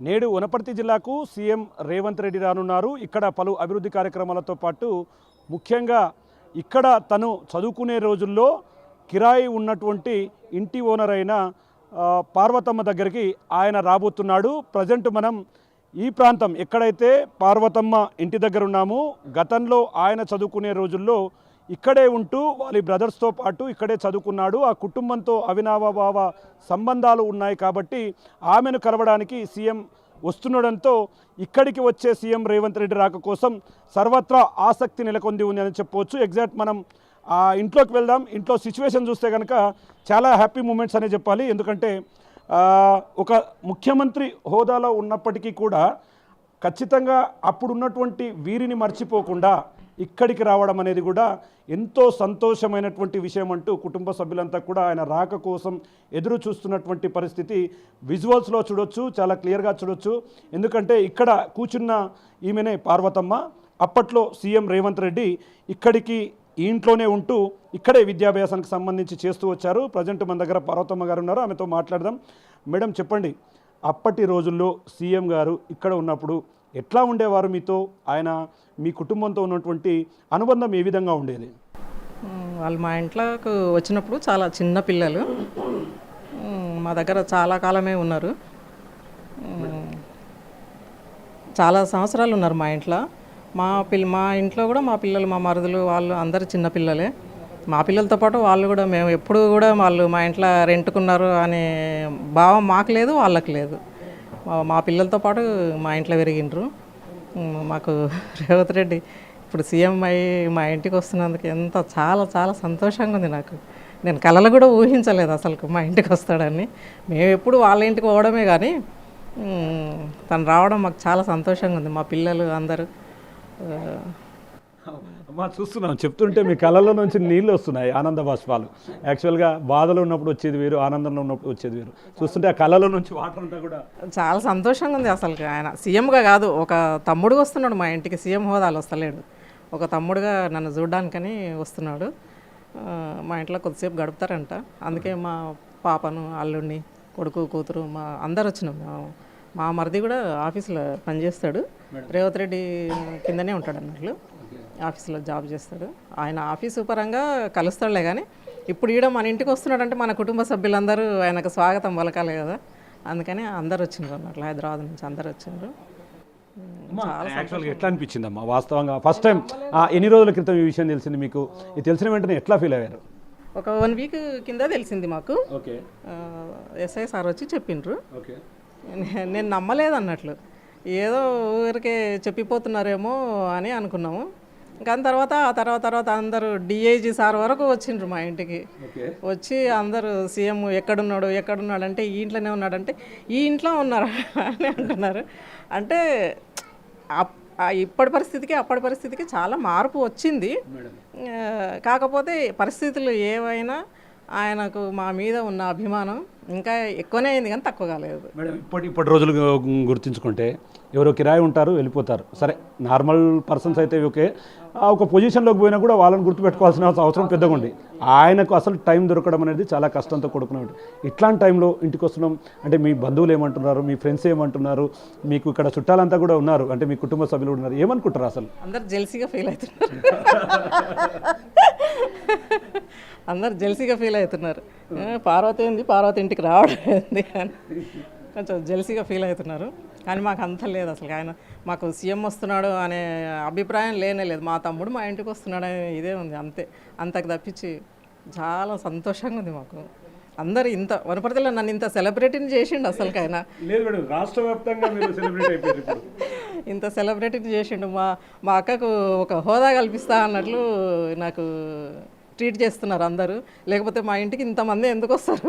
నేడు వనపర్తి జిల్లాకు సీఎం రేవంత్ రెడ్డి రానున్నారు. ఇక్కడ పలు అభివృద్ధి కార్యక్రమాలతో పాటు ముఖ్యంగా ఇక్కడ తను చదువుకునే రోజుల్లో కిరాయి ఉన్నటువంటి ఇంటి ఓనర్ అయిన పార్వతమ్మ దగ్గరికి ఆయన రాబోతున్నాడు. ప్రజెంట్ మనం ఈ ప్రాంతం ఎక్కడైతే పార్వతమ్మ ఇంటి దగ్గర ఉన్నామో గతంలో ఆయన చదువుకునే రోజుల్లో ఇక్కడే ఉంటూ వాళ్ళ బ్రదర్స్తో పాటు ఇక్కడే చదువుకున్నాడు. ఆ కుటుంబంతో అవినాభావ సంబంధాలు ఉన్నాయి కాబట్టి ఆమెను కలవడానికి సీఎం వస్తుండడంతో ఇక్కడికి వచ్చే సీఎం రేవంత్ రెడ్డి రాక కోసం సర్వత్రా ఆసక్తి నెలకొంది ఉంది అని చెప్పవచ్చు. ఎగ్జాక్ట్ మనం ఆ ఇంట్లోకి వెళ్దాం. ఇంట్లో సిచ్యువేషన్ చూస్తే కనుక చాలా హ్యాపీ మూమెంట్స్ అనే చెప్పాలి. ఎందుకంటే ఒక ముఖ్యమంత్రి హోదాలో ఉన్నప్పటికీ కూడా ఖచ్చితంగా అప్పుడున్నటువంటి వీరిని మర్చిపోకుండా ఇక్కడికి రావడం అనేది కూడా ఎంతో సంతోషమైనటువంటి విషయం అంటూ కుటుంబ సభ్యులంతా కూడా ఆయన రాక కోసం ఎదురు చూస్తున్నటువంటి పరిస్థితి విజువల్స్లో చూడొచ్చు, చాలా క్లియర్గా చూడొచ్చు. ఎందుకంటే ఇక్కడ కూర్చున్న ఈమెనే పార్వతమ్మ. అప్పట్లో సీఎం రేవంత్ రెడ్డి ఇక్కడికి ఈ ఇంట్లోనే ఉంటూ ఇక్కడే విద్యాభ్యాసానికి సంబంధించి చేస్తూ వచ్చారు. ప్రజెంట్ మన దగ్గర పార్వతమ్మ గారు ఉన్నారు, ఆమెతో మాట్లాడదాం. మేడం చెప్పండి, అప్పటి రోజుల్లో సీఎం గారు ఇక్కడ ఉన్నప్పుడు ఎట్లా ఉండేవారు మీతో? ఆయన మీ కుటుంబంతో ఉన్నటువంటి అనుబంధం ఏ విధంగా ఉండేది? వాళ్ళు మా ఇంట్లోకి వచ్చినప్పుడు చాలా చిన్న పిల్లలు మా దగ్గర చాలా కాలమే ఉన్నారు. చాలా సంవత్సరాలు ఉన్నారు మా ఇంట్లో. మా ఇంట్లో కూడా మా పిల్లలు, మా మరుదులు వాళ్ళు అందరు చిన్న పిల్లలే. మా పిల్లలతో పాటు వాళ్ళు కూడా, మేము ఎప్పుడు కూడా వాళ్ళు మా ఇంట్లో రెంట్కున్నారు అనే భావం మాకు లేదు, వాళ్ళకి లేదు. మా పిల్లలతో పాటు మా ఇంట్లో పెరిగిండ్రు. మాకు రేవంత్ రెడ్డి ఇప్పుడు సీఎం అయ్యి మా ఇంటికి వస్తున్నందుకు చాలా చాలా సంతోషంగా ఉంది నాకు. నేను కలలు కూడా ఊహించలేదు అసలు మా ఇంటికి వస్తాడని. మేము ఎప్పుడు వాళ్ళ ఇంటికి పోవడమే కానీ తను రావడం మాకు చాలా సంతోషంగా ఉంది. మా పిల్లలు అందరూ అమ్మా చూస్తున్నాం, చెప్తుంటే మీ కళ్ళలో నుంచి నీళ్ళు వస్తున్నాయి, ఆనంద బాష్పాలు. యాక్చువల్గా బాధలో ఉన్నప్పుడు వచ్చేది వేరు, ఆనందంలో ఉన్నప్పుడు వచ్చేది వేరు. చూస్తుంటే ఆ కళ్ళలో నుంచి వాటర్ అంతా కూడా చాలా సంతోషంగా ఉంది అసలు. ఆయన సీఎంగా కాదు, ఒక తమ్ముడుగా వస్తున్నాడు మా ఇంటికి. సీఎం హోదాలు వస్తలేడు, ఒక తమ్ముడుగా నన్ను చూడడానికని వస్తున్నాడు. మా ఇంట్లో కొద్దిసేపు గడుపుతారంట. అందుకే మా పాపను, అల్లుడిని, కొడుకు, కూతురు మా అందరు వచ్చినాం. మా మరిది కూడా ఆఫీస్లో పనిచేస్తాడు. రేవంత్ రెడ్డి కిందనే ఉంటాడు అన్నట్లు, ఆఫీస్లో జాబ్ చేస్తాడు. ఆయన ఆఫీసు పరంగా కలుస్తాడులే కానీ ఇప్పుడు ఈడ మన ఇంటికి వస్తున్నాడంటే మన కుటుంబ సభ్యులందరూ ఆయనకు స్వాగతం పలకాలి కదా. అందుకని అందరు వచ్చిండ్రు అన్నట్లు, హైదరాబాద్ నుంచి అందరు వచ్చిండ్రు. యాక్చువల్గా ఎట్లా అనిపించిందమ్మా వాస్తవంగా ఫస్ట్ టైం ఎన్ని రోజుల క్రితం ఈ విషయం తెలిసింది మీకు? ఇది తెలిసిన వెంటనే ఎట్లా ఫీల్ అయ్యారు? ఒక 1 వీక్ కింద తెలిసింది మాకు. ఓకే, ఎస్ఐ సార్ వచ్చి చెప్పిండ్రు. ఓకే, నేను నమ్మలేదు అన్నట్లు, ఏదో ఊరికే చెప్పిపోతున్నారేమో అని అనుకున్నాము. కానీ తర్వాత అందరూ డిఐజీ సార్ వరకు వచ్చిండ్రు మా ఇంటికి. వచ్చి అందరూ సీఎం ఎక్కడున్నాడు అంటే ఈ ఇంట్లోనే ఉన్నాడంటే ఈ ఇంట్లో ఉన్నారు అని అంటున్నారు. అంటే ఇప్పటి పరిస్థితికి అప్పటి పరిస్థితికి చాలా మార్పు వచ్చింది. కాకపోతే పరిస్థితులు ఏవైనా ఆయనకు మా మీద ఉన్న అభిమానం ఇంకా ఎక్కువనే అయింది కానీ తక్కువ కాలేదు. మేడం ఇప్పటి రోజులు గుర్తించుకుంటే ఎవరో కిరాయి ఉంటారు, వెళ్ళిపోతారు. సరే, నార్మల్ పర్సన్స్ అయితే ఓకే, ఒక పొజిషన్లోకి పోయినా కూడా వాళ్ళని గుర్తుపెట్టుకోవాల్సిన అవసరం పెద్దగా ఉంది. ఆయనకు అసలు టైం దొరకడం అనేది చాలా కష్టంతో కూడుకున్నట్టు. ఇట్లాంటి టైంలో ఇంటికి వస్తున్నాం అంటే మీ బంధువులు ఏమంటున్నారు, మీ ఫ్రెండ్స్ ఏమంటున్నారు, మీకు ఇక్కడ చుట్టాలంతా కూడా ఉన్నారు, అంటే మీ కుటుంబ సభ్యులు ఉన్నారు, ఏమనుకుంటారు? అసలు అందరు జెల్సీగా ఫీల్ అవుతున్నారు. అందరు జెల్సీగా ఫీల్ అవుతున్నారు. పార్వతి ఇంటికి రావడం ఏంది అని కొంచెం జెల్సీగా ఫీల్ అవుతున్నారు. కానీ మాకు అంత లేదు అసలు. ఆయన మాకు సీఎం వస్తున్నాడు అనే అభిప్రాయం లేదు. మా తమ్ముడు మా ఇంటికి వస్తున్నాడు అనే ఇదే ఉంది, అంతే. అంతకు తప్పించి చాలా సంతోషంగా ఉంది మాకు. అందరు ఇంత వనపర్తిలో నన్ను ఇంత సెలబ్రిటీని చేసిండు అసలు. ఆయన రాష్ట్ర వ్యాప్తంగా ఇంత సెలబ్రిటీని చేసిండు. మా అక్కకు ఒక హోదా కల్పిస్తా అన్నట్లు నాకు ట్రీట్ చేస్తున్నారు అందరూ. లేకపోతే మా ఇంటికి ఇంతమంది ఎందుకు వస్తారు?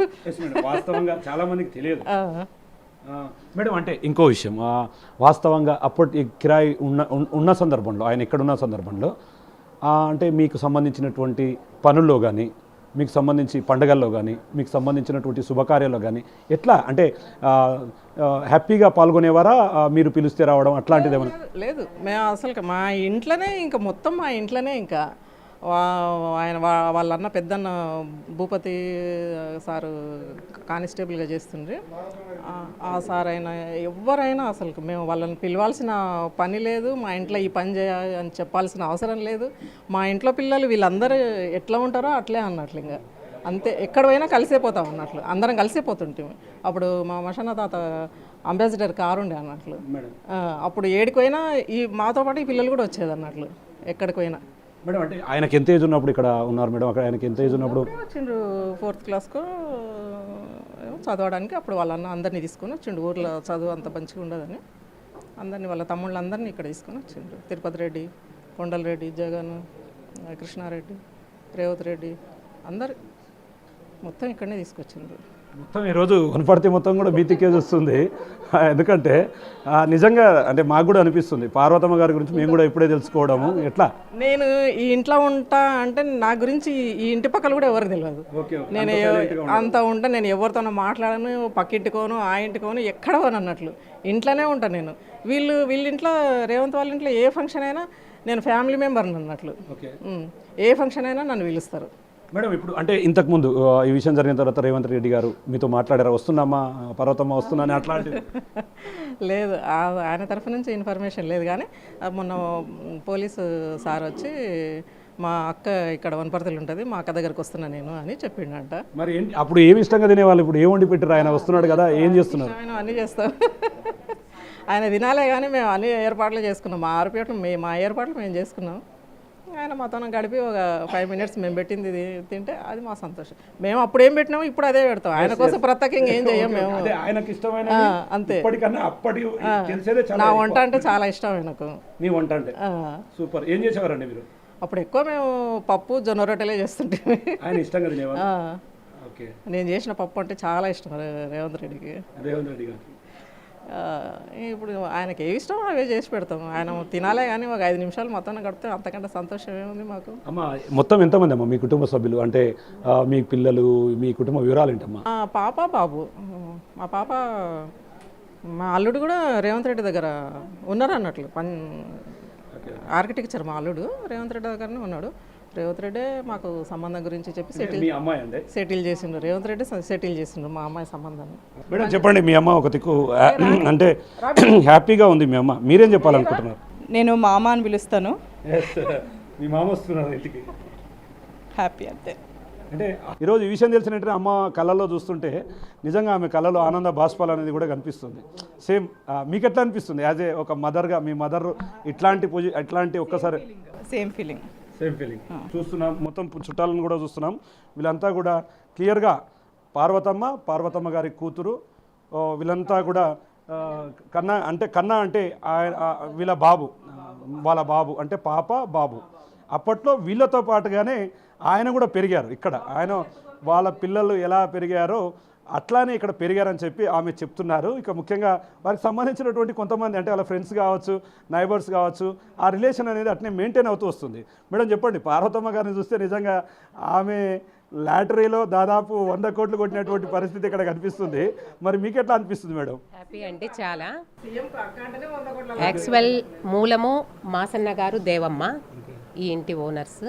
వాస్తవంగా చాలా మందికి తెలియదు మేడం. అంటే ఇంకో విషయం, వాస్తవంగా అప్పటి కిరాయి ఉన్న సందర్భంలో, ఆయన ఎక్కడున్న సందర్భంలో అంటే మీకు సంబంధించినటువంటి పనుల్లో కానీ, మీకు సంబంధించి పండగల్లో కానీ, మీకు సంబంధించినటువంటి శుభకార్యాల్లో కానీ ఎట్లా అంటే హ్యాపీగా పాల్గొనేవారా? మీరు పిలిస్తే రావడం అట్లాంటిది ఏమన్నా? లేదు, మేము అసలు మా ఇంట్లోనే ఇంకా మొత్తం మా ఇంట్లోనే ఇంకా ఆయన వాళ్ళన్న పెద్దన్న భూపతి సారు కానిస్టేబుల్గా చేస్తుండ్రి. ఆ సార్ అయినా ఎవరైనా అసలు మేము వాళ్ళని పిలవాల్సిన పని లేదు, మా ఇంట్లో ఈ పని చేయాలి అని చెప్పాల్సిన అవసరం లేదు. మా ఇంట్లో పిల్లలు వీళ్ళందరూ ఎట్లా ఉంటారో అట్లే అన్నట్లు, ఇంకా అంతే. ఎక్కడ పోయినా కలిసిపోతాం అన్నట్లు, అందరం కలిసిపోతుంటాం. అప్పుడు మా మషన్న తాత అంబాసిడర్ కారు ఉండే అన్నట్లు. అప్పుడు ఏడికి పోయినా ఈ మాతో పాటు ఈ పిల్లలు కూడా వచ్చేది అన్నట్లు ఎక్కడికి పోయినా. మేడం అంటే ఆయనకి ఎంత ఏజ్ ఉన్నప్పుడు ఇక్కడ ఉన్నారు మేడం? అక్కడ ఆయనకి ఎంత ఏజ్ ఉన్నప్పుడు వచ్చిండ్రు? 4th క్లాస్కు చదవడానికి. అప్పుడు వాళ్ళన్న అందరినీ తీసుకొని వచ్చిండు. ఊర్లో చదువు అంత మంచిగా ఉండదని అందరినీ, వాళ్ళ తమ్ముళ్ళందరినీ ఇక్కడ తీసుకొని వచ్చిండ్రు. తిరుపతి రెడ్డి, కొండల రెడ్డి, జగన్, కృష్ణారెడ్డి, రేవత్ రెడ్డి అందరు మొత్తం ఇక్కడనే తీసుకొచ్చిండ్రు. మొత్తం ఈరోజు వనపర్తి మొత్తం కూడా బీతికేజ్ వస్తుంది. ఎందుకంటే నిజంగా అంటే మాకు కూడా అనిపిస్తుంది పార్వతమ్మ గారి గురించి మేము కూడా ఇప్పుడే తెలుసుకోవడము. ఎట్లా నేను ఈ ఇంట్లో ఉంటా అంటే నా గురించి ఈ ఇంటి పక్కల కూడా ఎవరికి తెలియదు. నేను అంత ఉంటా, నేను ఎవరితోనో మాట్లాడను, పక్కింటికోను ఆ ఇంటికోను ఎక్కడ పోను అన్నట్లు ఇంట్లోనే ఉంటాను నేను. వీళ్ళింట్లో రేవంత్ వాళ్ళ ఇంట్లో ఏ ఫంక్షన్ అయినా నేను ఫ్యామిలీ మెంబర్ని అన్నట్లు. ఏ ఫంక్షన్ అయినా నన్ను పిలుస్తారు. మేడం ఇప్పుడు అంటే ఇంతకుముందు ఈ విషయం జరిగిన తర్వాత రేవంత్ రెడ్డి గారు మీతో మాట్లాడారా? వస్తున్నామా పర్వతమ్మ వస్తున్నా అని అట్లాంటిది? లేదు, ఆయన తరఫు నుంచి ఇన్ఫర్మేషన్ లేదు. కానీ మొన్న పోలీసు సార్ వచ్చి మా అక్క ఇక్కడ వనపర్తిలో ఉంటుంది, మా అక్క దగ్గరకు వస్తున్నా నేను అని చెప్పిండంట. మరి అప్పుడు ఏమి ఇష్టంగా తినేవాళ్ళు, ఇప్పుడు ఏం వండి పెట్టారు? ఆయన వస్తున్నాడు కదా, ఏం చేస్తున్నారు? ఆయన అన్నీ చేస్తాం. ఆయన తినాలే కానీ మేము అన్ని ఏర్పాట్లు చేసుకున్నాం. మా ఆరుపేటలు మా ఏర్పాట్లు మేము చేసుకున్నాం. ఆయన మాతో గడిపి ఒక 5 minutes మేము పెట్టింది ఇది తింటే అది మా సంతోషం. మేము అప్పుడు ఏం పెట్టినాము ఇప్పుడు అదే పెడతాం. ఆయన కోసం ప్రత్యేకంగా ఏం చెయ్యం మేము. అంతే. నా వంట అంటే చాలా ఇష్టం ఆయనకు. నీ వంట అంటే సూపర్. ఏం చేసేవారండి మీరు? అప్పుడు ఎక్కువ మేము పప్పు జొన్న రొట్టెలే చేస్తుంటే ఆయన ఇష్టంగా తినేవారు. నేను చేసిన పప్పు అంటే చాలా ఇష్టం రేవంత్ రెడ్డికి. ఇప్పుడు ఆయనకి ఏ ఇష్టం అవే చేసి పెడతాం. ఆయన తినాలే కానీ ఒక 5 నిమిషాలు మొత్తం గడిపితే అంతకంటే సంతోషం ఏముంది మాకు. అమ్మ మొత్తం ఎంతమంది అమ్మా మీ కుటుంబ సభ్యులు? అంటే మీ పిల్లలు, మీ కుటుంబ వివరాలు ఏంటమ్మా? పాప, బాబు. మా పాప, మా అల్లుడు కూడా రేవంత్ రెడ్డి దగ్గర ఉన్నారు అన్నట్లు. ఆర్కిటెక్చర్ మా అల్లుడు రేవంత్ రెడ్డి దగ్గరనే ఉన్నాడు. రేవంత్ రెడ్డి మాకు సంబంధం గురించి చెప్పి సెటిల్ చేసిండ్రు. రేవంత్ రెడ్డి సెటిల్ చేసిండ్రు మా అమ్మాయి సంబంధాన్ని. మేడం చెప్పండి, మీ అమ్మ ఒక దిక్కు అంటే హ్యాపీగా ఉంది మీ అమ్మ, మీరేం చెప్పాలనుకుంటున్నారు? నేను మామ అని పిలుస్తాను. మీ మామ వస్తున్నారు ఇంటికి, హ్యాపీ అంతే. అంటే ఈరోజు ఈ విషయం తెలిసినట్టు అమ్మ కళ్ళల్లో చూస్తుంటే నిజంగా ఆమె కళ్ళలో ఆనంద బాష్పాలు అనేది కూడా కనిపిస్తుంది. సేమ్ మీకు ఎట్లా అనిపిస్తుంది యాజ్ ఏ ఒక మదర్గా? మీ మదర్ ఇట్లాంటి ఒక్కసారి సేమ్ ఫీలింగ్ చూస్తున్నాం. మొత్తం చుట్టాలను కూడా చూస్తున్నాం. వీళ్ళంతా కూడా క్లియర్గా పార్వతమ్మ గారి కూతురు. వీళ్ళంతా కూడా కన్నా అంటే వీళ్ళ బాబు, వాళ్ళ బాబు అంటే పాప బాబు. అప్పట్లో వీళ్ళతో పాటుగానే ఆయన కూడా పెరిగారు ఇక్కడ. ఆయన వాళ్ళ పిల్లలు ఎలా పెరిగారో అట్లానే ఇక్కడ పెరిగారని చెప్పి ఆమె చెప్తున్నారు. ఇక ముఖ్యంగా వారికి సంబంధించినటువంటి కొంతమంది అంటే వాళ్ళ ఫ్రెండ్స్ కావచ్చు, నైబర్స్ కావచ్చు, ఆ రిలేషన్ అనేది అట్నే మెయింటైన్ అవుతూ వస్తుంది. మేడం చెప్పండి, పార్వతమ్మ గారిని చూస్తే నిజంగా ఆమె లాటరీలో దాదాపు 100 కోట్లు కొట్టినటువంటి పరిస్థితి ఇక్కడ కనిపిస్తుంది. మరి మీకు ఎట్లా అనిపిస్తుంది మేడం? హ్యాపీ అంటే చాలా. యాక్చువల్ మూలము మాసన్న గారు, దేవమ్మ ఈ ఇంటి ఓనర్స్.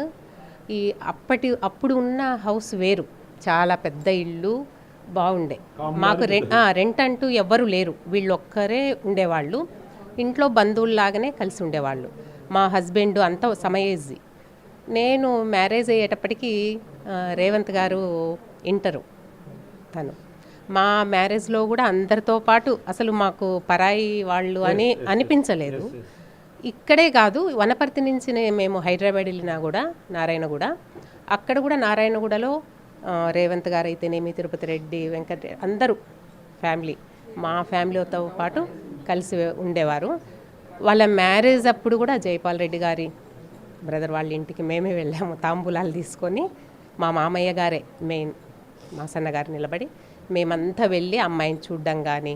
అప్పుడు ఉన్న హౌస్ వేరు, చాలా పెద్ద ఇల్లు, బాగుండే. మాకు రెంట్ అంటూ ఎవ్వరు లేరు, వీళ్ళు ఒక్కరే ఉండేవాళ్ళు. ఇంట్లో బంధువుల్లాగానే కలిసి ఉండేవాళ్ళు. మా హస్బెండ్ అంతా సమయేజీ. నేను మ్యారేజ్ అయ్యేటప్పటికీ రేవంత్ గారు ఇంటరు. తను మా మ్యారేజ్లో కూడా అందరితో పాటు అసలు మాకు పరాయి వాళ్ళు అని అనిపించలేదు. ఇక్కడే కాదు, వనపర్తి నుంచి మేము హైదరాబాద్ వెళ్ళినా కూడా నారాయణగూడ, అక్కడ కూడా నారాయణగూడలో రేవంత్ గారు అయితేనేమి, తిరుపతి రెడ్డి, వెంకట అందరూ ఫ్యామిలీ, మా ఫ్యామిలీతో పాటు కలిసి ఉండేవారు. వాళ్ళ మ్యారేజ్ అప్పుడు కూడా జైపాల్ రెడ్డి గారి బ్రదర్ వాళ్ళ ఇంటికి మేమే వెళ్ళాము తాంబూలాలు తీసుకొని. మా మామయ్య గారే మెయిన్, మా సన్నగారు నిలబడి మేమంతా వెళ్ళి అమ్మాయిని చూడడం కానీ,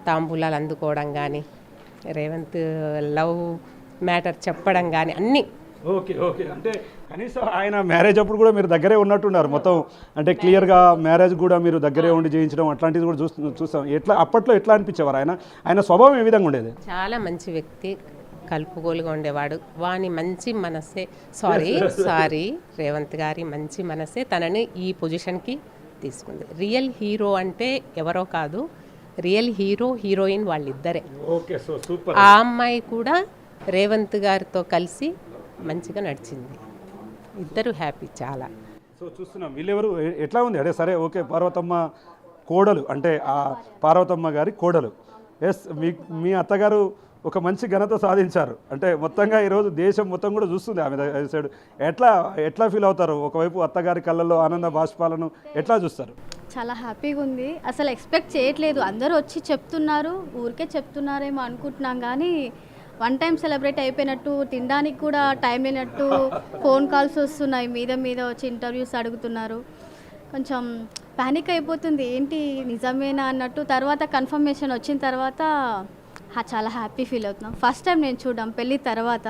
తాంబూలాలు అందుకోవడం కానీ, రేవంత్ లవ్ మ్యాటర్ చెప్పడం కానీ అన్నీ. ఓకే అంటే కనీసం ఆయన మ్యారేజ్ అప్పుడు కూడా మీరు దగ్గరే ఉన్నట్టున్నారు మొత్తం. అంటే క్లియర్గా మ్యారేజ్ కూడా మీరు దగ్గరే ఉండి చేయించడం అట్లాంటిది కూడా చూస్తాం. అప్పట్లో ఎట్లా అనిపించేవారు ఆయన స్వభావం ఏ విధంగా ఉండేది? చాలా మంచి వ్యక్తి, కలుపుగోలుగా ఉండేవాడు. వాని మంచి మనసే సారీ రేవంత్ గారి మంచి మనసే తనని ఈ పొజిషన్కి తీసుకుంది. రియల్ హీరో అంటే ఎవరో కాదు, రియల్ హీరో హీరోయిన్ వాళ్ళిద్దరే. Okay, so super. ఆ అమ్మాయి కూడా రేవంత్ గారితో కలిసి మంచిగా నడిచింది. ఇద్దరు హ్యాపీ చాలా. సో చూస్తున్నాం వీళ్ళెవరు ఎట్లా ఉంది అదే సరే ఓకే పార్వతమ్మ కోడలు అంటే ఆ పార్వతమ్మ గారి కోడలు. ఎస్, మీ అత్తగారు ఒక మంచి ఘనత సాధించారు అంటే మొత్తంగా ఈరోజు దేశం మొత్తం కూడా చూస్తుంది ఆమె సైడ్. ఎట్లా ఫీల్ అవుతారు? ఒకవైపు అత్తగారి కళ్ళల్లో ఆనంద బాష్పాలను ఎట్లా చూస్తారు? చాలా హ్యాపీగా ఉంది. అసలు ఎక్స్పెక్ట్ చేయట్లేదు. అందరూ వచ్చి చెప్తున్నారు, ఊరికే చెప్తున్నారేమో అనుకుంటున్నాం కానీ వన్ టైం సెలబ్రేట్ అయిపోయినట్టు, తినడానికి కూడా టైం లేనట్టు ఫోన్ కాల్స్ వస్తున్నాయి, మీద వచ్చి ఇంటర్వ్యూస్ అడుగుతున్నారు. కొంచెం ప్యానిక్ అయిపోతుంది, ఏంటి నిజమేనా అన్నట్టు. తర్వాత కన్ఫర్మేషన్ వచ్చిన తర్వాత చాలా హ్యాపీ ఫీల్ అవుతున్నాం. ఫస్ట్ టైం నేను చూడడం పెళ్ళి తర్వాత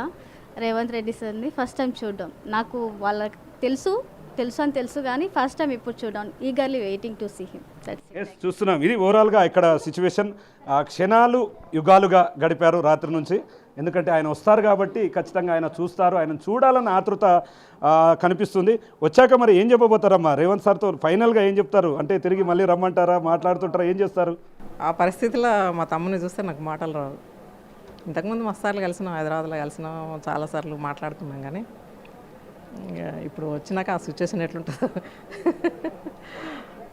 రేవంత్ రెడ్డి సార్ని ఫస్ట్ టైం చూడడం. నాకు వాళ్ళకి తెలుసు కానీ ఫస్ట్ టైం ఇప్పుడు చూడడం. Eagerly waiting to see him. Yes, చూస్తున్నాం ఇది ఓవరాల్గా ఇక్కడ సిచ్యువేషన్. క్షణాలు యుగాలుగా గడిపారు రాత్రి నుంచి. ఎందుకంటే ఆయన వస్తారు కాబట్టి ఖచ్చితంగా ఆయన చూస్తారు, ఆయన చూడాలన్న ఆతృత కనిపిస్తుంది. వచ్చాక మరి ఏం చెప్పబోతారమ్మా రేవంత్ సార్తో? ఫైనల్గా ఏం చెప్తారు? అంటే తిరిగి మళ్ళీ రమ్మంటారా, మాట్లాడుతుంటారా, ఏం చేస్తారు? ఆ పరిస్థితిలో మా తమ్ముని చూస్తే నాకు మాటలు రావు. ఇంతకుముందు మస్తార్లు కలిసినాం, హైదరాబాద్లో కలిసినాం, చాలాసార్లు మాట్లాడుకున్నాం కానీ ఇప్పుడు వచ్చినాక ఆ సిచ్యువేషన్ ఎట్లుంటుందో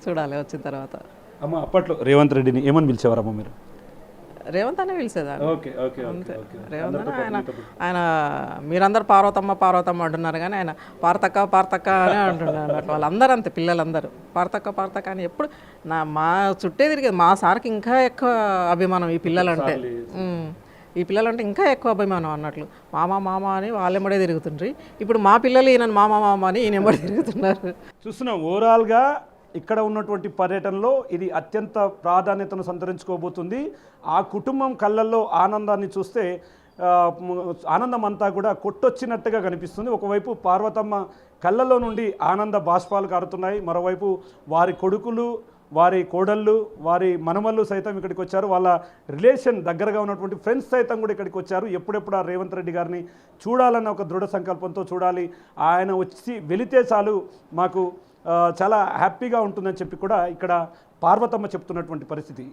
చూడాలి వచ్చిన తర్వాత. అమ్మ అప్పట్లో రేవంత్ రెడ్డిని ఏమని పిలిచేవారమ్మ మీరు? రేవంత్ అనే పిలిచేదాన్ని. ఓకే ఓకే అంతే, రేవంత్ అని. ఆయన మీరందరూ పార్వతమ్మ అంటున్నారు కానీ ఆయన పార్తక్క అని అంటున్నారు అన్నట్టు. వాళ్ళందరూ అంతే, పిల్లలందరూ పార్తక్క అని ఎప్పుడు మా చుట్టే తిరిగేది. మా సార్కి ఇంకా ఎక్కువ అభిమానం ఈ పిల్లలంటే. ఈ పిల్లలంటే ఇంకా ఎక్కువ అభిమానం అన్నట్లు. మామ అని వాళ్ళెంబడే తిరుగుతుండ్రి. ఇప్పుడు మా పిల్లలు ఈయన మామ అని ఈయన ఎంబడే తిరుగుతున్నారు. చూస్తున్నాం ఓవరాల్గా ఇక్కడ ఉన్నటువంటి పర్యటనలో ఇది అత్యంత ప్రాధాన్యతను సంతరించుకోబోతుంది. ఆ కుటుంబం కళ్ళల్లో ఆనందాన్ని చూస్తే ఆనందం అంతా కూడా కొట్టొచ్చినట్టుగా కనిపిస్తుంది. ఒకవైపు పార్వతమ్మ కళ్ళల్లో నుండి ఆనంద బాష్పాలు కారుతున్నాయి, మరోవైపు వారి కొడుకులు, వారి కోడళ్ళు, వారి మనమళ్ళు సైతం ఇక్కడికి వచ్చారు. వాళ్ళ రిలేషన్ దగ్గరగా ఉన్నటువంటి ఫ్రెండ్స్ సైతం కూడా ఇక్కడికి వచ్చారు. ఎప్పుడెప్పుడు ఆ రేవంత్ రెడ్డి గారిని చూడాలన్న ఒక దృఢ సంకల్పంతో చూడాలి, ఆయన వచ్చి వెళితే చాలు మాకు చాలా హ్యాపీగా ఉంటుందని చెప్పి కూడా ఇక్కడ పార్వతమ్మ చెప్తున్నటువంటి పరిస్థితి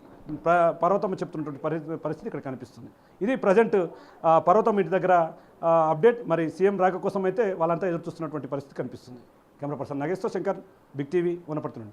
ఇక్కడ కనిపిస్తుంది. ఇది ప్రజెంట్ పార్వతమ్మ ఇంటి దగ్గర అప్డేట్. మరి సీఎం రాక కోసం అయితే వాళ్ళంతా ఎదురు చూస్తున్నటువంటి పరిస్థితి కనిపిస్తుంది. Camera person Nageshwar Shankar, big TV, Wanaparthy నుండి.